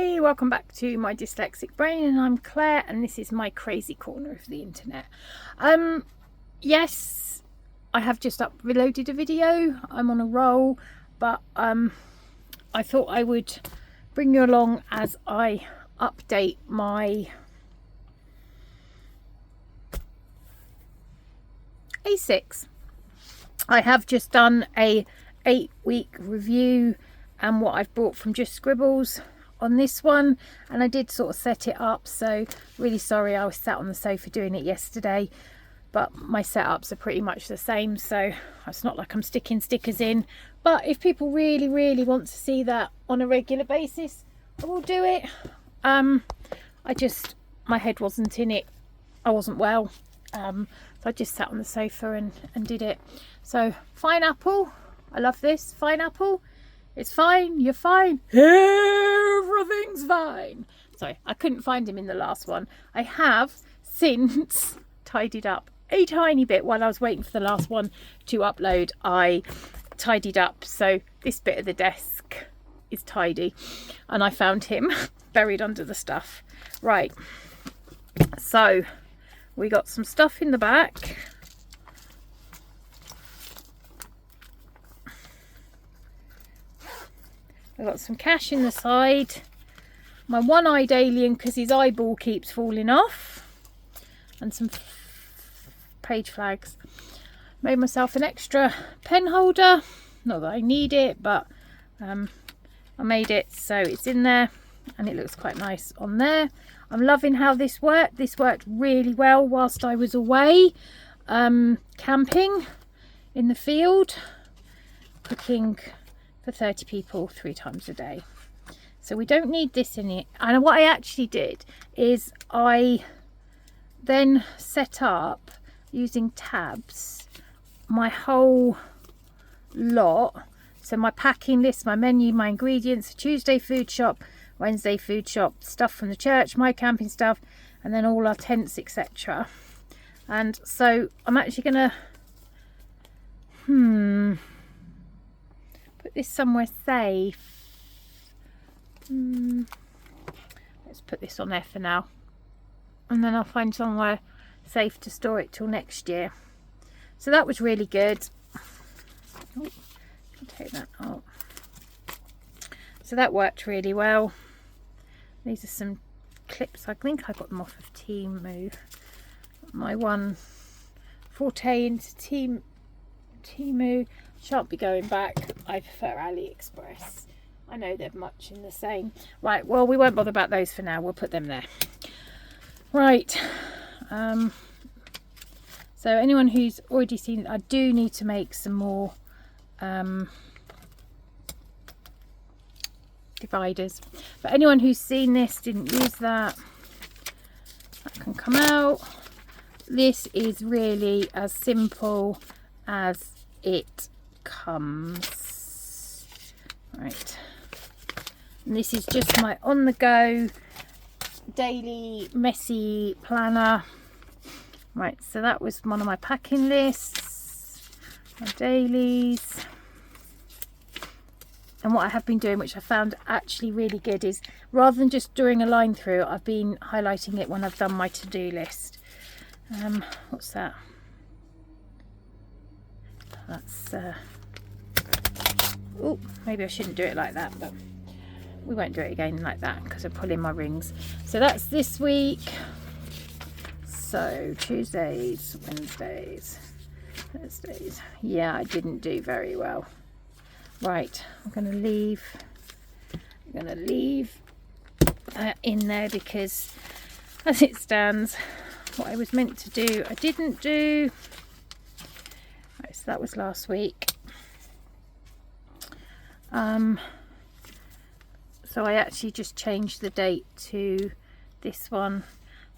Hi, welcome back to my dyslexic brain, and I'm Claire, and this is my crazy corner of the internet. Yes, I have just uploaded a video. I'm on a roll, but I thought I would bring you along as I update my A6. I have just done a 8-week review and what I've bought from Just Scribbles on this one, and I did sort of set it up, so really sorry I was sat on the sofa doing it yesterday, but my setups are pretty much the same, so it's not like I'm sticking stickers in. But if people really want to see that on a regular basis, I will do it. My head wasn't in it, I wasn't well, so I just sat on the sofa and did it. So Fineapple, I love this. Fineapple, it's fine, you're fine, everything's fine. Sorry, I couldn't find him in the last one. I have since tidied up a tiny bit while I was waiting for the last one to upload. I tidied up, so this bit of the desk is tidy, and I found him buried under the stuff. Right, so we got some stuff in the back. I've got some cash in the side, my one-eyed alien because his eyeball keeps falling off, and some page flags. Made myself an extra pen holder, not that I need it, but I made it so it's in there and it looks quite nice on there. I'm loving how this worked. This worked really well whilst I was away camping in the field, cooking for 30 people 3 times a day. So we don't need this in it. And what I actually did is I then set up using tabs my whole lot. So my packing list, my menu, my ingredients, Tuesday food shop, Wednesday food shop, stuff from the church, my camping stuff, and then all our tents, etc. And so I'm actually gonna put this somewhere safe. Let's put this on there for now, and then I'll find somewhere safe to store it till next year. So that was really good. Oh, take that out. So that worked really well. These are some clips. I think I got them off of Temu. My one forte into Temu. Shan't be going back. I prefer AliExpress. I know they're much in the same. Right, well, we won't bother about those for now. We'll put them there. Right. So anyone who's already seen it, I do need to make some more dividers. But anyone who's seen this, didn't use that can come out. This is really as simple as it comes. Right, and this is just my on the go daily messy planner. Right, so that was one of my packing lists, my dailies. And what I have been doing, which I found actually really good, is rather than just doing a line through, I've been highlighting it when I've done my to-do list. What's that? That's oh, maybe I shouldn't do it like that, but we won't do it again like that because I'm pulling my rings. So that's this week. So Tuesdays, Wednesdays, Thursdays. Yeah, I didn't do very well. Right, I'm going to leave that in there because as it stands, what I was meant to do, I didn't do. Right, so that was last week. So I actually just changed the date to this one.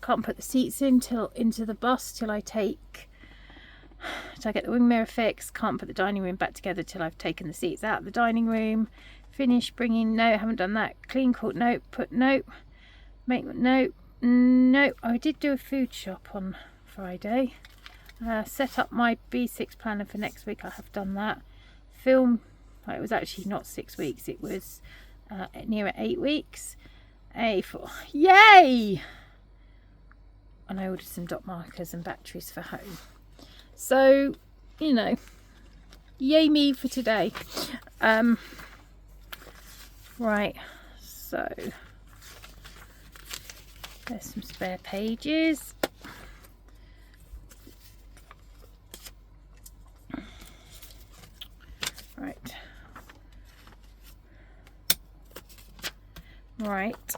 Can't put the seats into the bus till I get the wing mirror fixed. Can't put the dining room back together till I've taken the seats out of the dining room. Finish bringing, no, haven't done that. Clean court, note, put note, make note, no. I did do a food shop on Friday. Set up my B6 planner for next week. I have done that. Film, well, it was actually not 6 weeks, it was nearer 8 weeks. A4. Yay! And I ordered some dot markers and batteries for home. So, you know, yay me for today. Right, so there's some spare pages. Right. Right.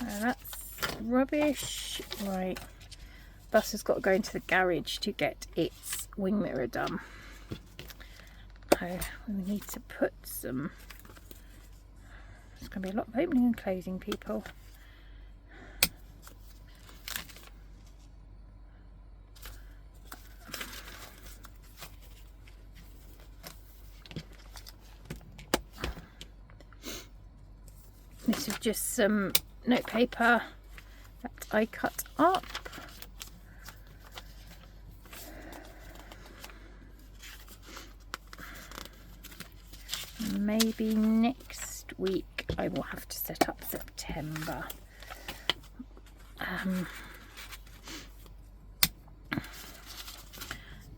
That's rubbish. Right. Bus has got to go into the garage to get its wing mirror done. So we need to put some... There's going to be a lot of opening and closing, people. This is just some notepaper that I cut up. Maybe next week I will have to set up September.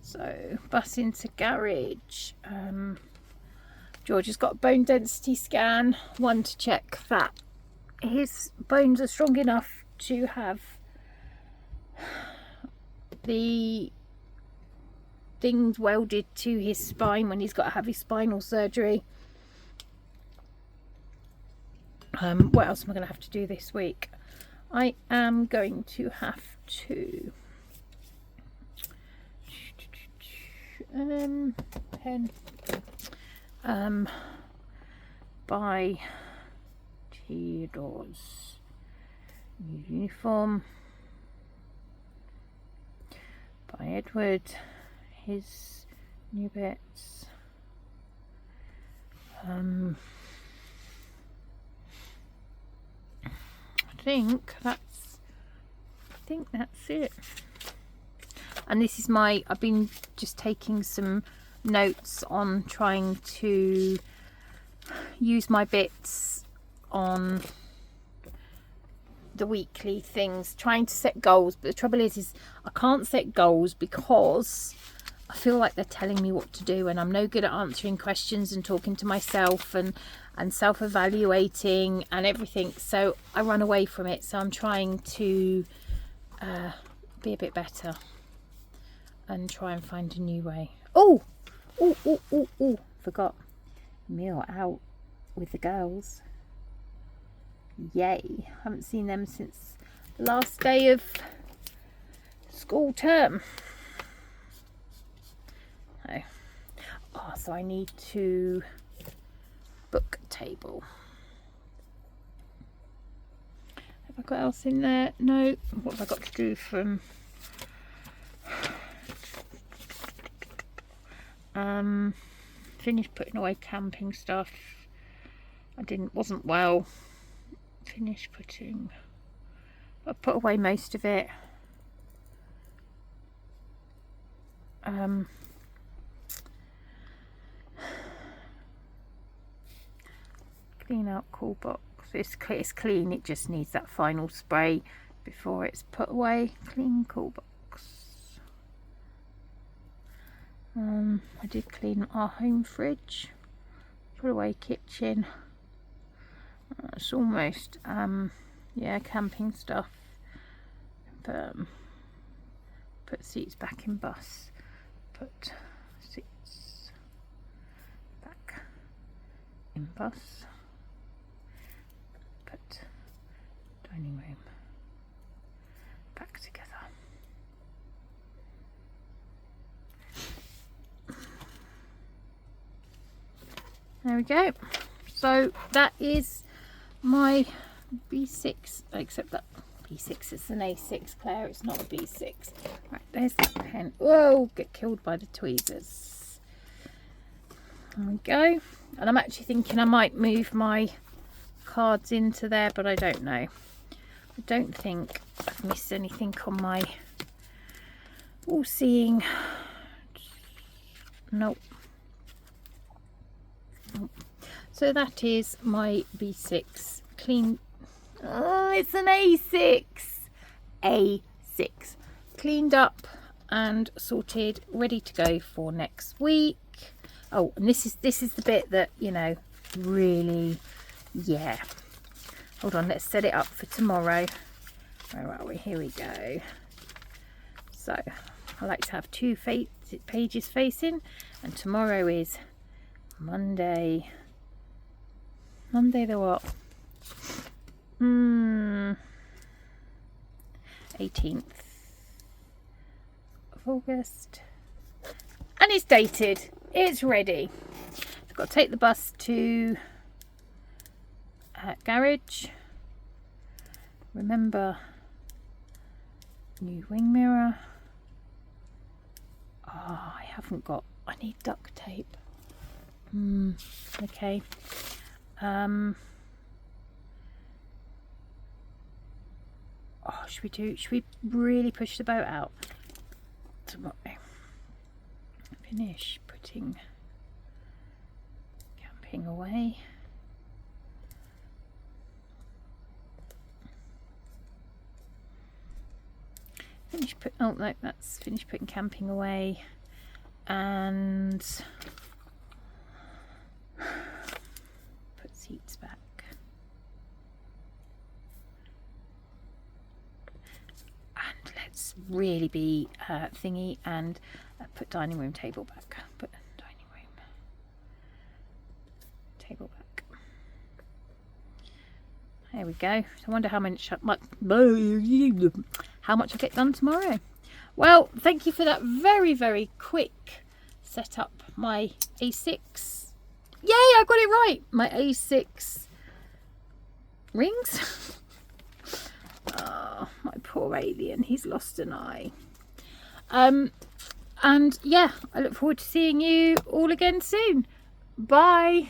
So bus into garage. George has got a bone density scan, one to check that his bones are strong enough to have the things welded to his spine when he's got to have his spinal surgery. What else am I going to have to do this week? I am going to have to buy Theodore's new uniform, buy Edward his new bits, I think that's it. And this is I've been just taking some notes on trying to use my bits on the weekly things, trying to set goals. But the trouble is I can't set goals because I feel like they're telling me what to do, and I'm no good at answering questions and talking to myself and self-evaluating and everything, so I run away from it. So I'm trying to be a bit better and try and find a new way. Oh, forgot, meal out with the girls. Yay, haven't seen them since the last day of school term. So I need to book a table. Have I got else in there? No. What have I got to do from finished putting away camping stuff. Wasn't well. Finished putting, I put away most of it. Clean out cool box. It's clean, it just needs that final spray before it's put away. Clean cool box. I did clean our home fridge, put away kitchen. It's almost yeah, camping stuff. Put seats back in bus, put seats back in bus, put dining room back together. There we go. So that is my B6, except that B6 is an A6, Claire, it's not a B6. Right, there's that pen. Whoa, get killed by the tweezers. There we go. And I'm actually thinking I might move my cards into there, but I don't know. I don't think I've missed anything on my all-seeing. Nope. So that is my B6 clean. Oh, it's an A6. A6. Cleaned up and sorted, ready to go for next week. Oh, and this is the bit that, you know, really, yeah. Hold on, let's set it up for tomorrow. Where are we? Here we go. So I like to have 2 pages facing, and tomorrow is Monday. Monday the what? 18th of August. And it's dated. It's ready. I've got to take the bus to garage. Remember, new wing mirror. Oh, I need duct tape. Okay. Oh, should we really push the boat out tomorrow? Finish putting camping away. Oh no, that's finished putting camping away, and put seats back. And let's really be thingy and put dining room table back. Put dining room table back. There we go. I wonder how much I get done tomorrow. Well, thank you for that very, very quick setup. My A6. Yay, I got it right. My A6 rings. Oh, my poor alien. He's lost an eye. And yeah, I look forward to seeing you all again soon. Bye.